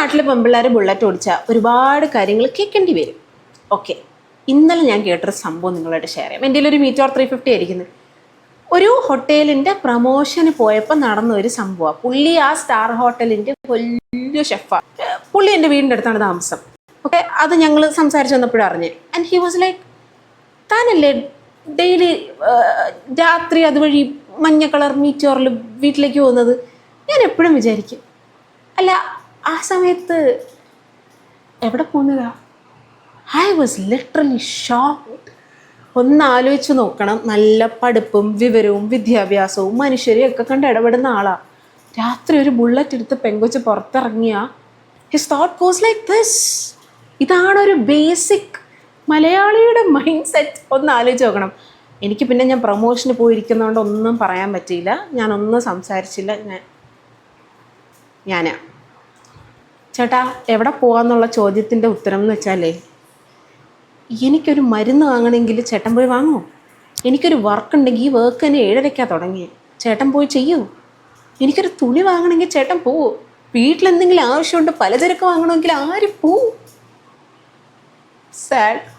നാട്ടിൽ പെൺപിള്ളേർ ബുള്ളറ്റ് ഓടിച്ചാൽ ഒരുപാട് കാര്യങ്ങൾ കേൾക്കേണ്ടി വരും. ഓക്കെ, ഇന്നലെ ഞാൻ കേട്ടൊരു സംഭവം നിങ്ങളായിട്ട് ഷെയർ ചെയ്യാം. എൻ്റെ ഒരു മീറ്റോർ 350 ആയിരിക്കുന്നത്. ഒരു ഹോട്ടലിൻ്റെ പ്രമോഷന് പോയപ്പോൾ നടന്ന ഒരു സംഭവമാണ്. പുള്ളി ആ സ്റ്റാർ ഹോട്ടലിൻ്റെ വലിയ ഷെഫാണ്. പുള്ളി എൻ്റെ വീടിൻ്റെ അടുത്താണ് താമസം. ഓക്കെ, അത് ഞങ്ങൾ സംസാരിച്ച് വന്നപ്പോഴും അറിഞ്ഞ്. ആൻഡ് ഹി വാസ് ലൈക്ക്, താനല്ലേ ഡെയിലി രാത്രി അതുവഴി മഞ്ഞ കളർ മീറ്റോറിൽ വീട്ടിലേക്ക് പോകുന്നത്? ഞാൻ എപ്പോഴും വിചാരിക്കും, അല്ല ആ സമയത്ത് എവിടെ പോകുന്നതാ? I was literally shocked. ഒന്ന് ആലോചിച്ച് നോക്കണം, നല്ല പഠിപ്പും വിവരവും വിദ്യാഭ്യാസവും മനുഷ്യരെയും ഒക്കെ കണ്ട് ഇടപെടുന്ന ആളാണ്. രാത്രി ഒരു ബുള്ളറ്റ് എടുത്ത് പെങ്കൊച്ച് പുറത്തിറങ്ങിയ his thought was like this. ഇതാണൊരു ബേസിക് മലയാളിയുടെ മൈൻഡ് സെറ്റ്. ഒന്ന് ആലോചിച്ച് നോക്കണം. എനിക്ക് പിന്നെ ഞാൻ പ്രൊമോഷന് പോയിരിക്കുന്നതുകൊണ്ട് ഒന്നും പറയാൻ പറ്റിയില്ല, ഞാനൊന്നും സംസാരിച്ചില്ല. ഞാനാ ചേട്ടാ എവിടെ പോകാമെന്നുള്ള ചോദ്യത്തിൻ്റെ ഉത്തരം എന്ന് വെച്ചാലേ, എനിക്കൊരു മരുന്ന് വാങ്ങണമെങ്കിൽ ചേട്ടൻ പോയി വാങ്ങുമോ? എനിക്കൊരു വർക്ക് ഉണ്ടെങ്കിൽ ഈ വർക്ക് തന്നെ 7:30 തുടങ്ങിയേ, ചേട്ടൻ പോയി ചെയ്യൂ. എനിക്കൊരു തുണി വാങ്ങണമെങ്കിൽ ചേട്ടൻ പോവോ? വീട്ടിലെന്തെങ്കിലും ആവശ്യമുണ്ട്, പലചരക്ക് വാങ്ങണമെങ്കിൽ ആര് പോവും? സാഡ്.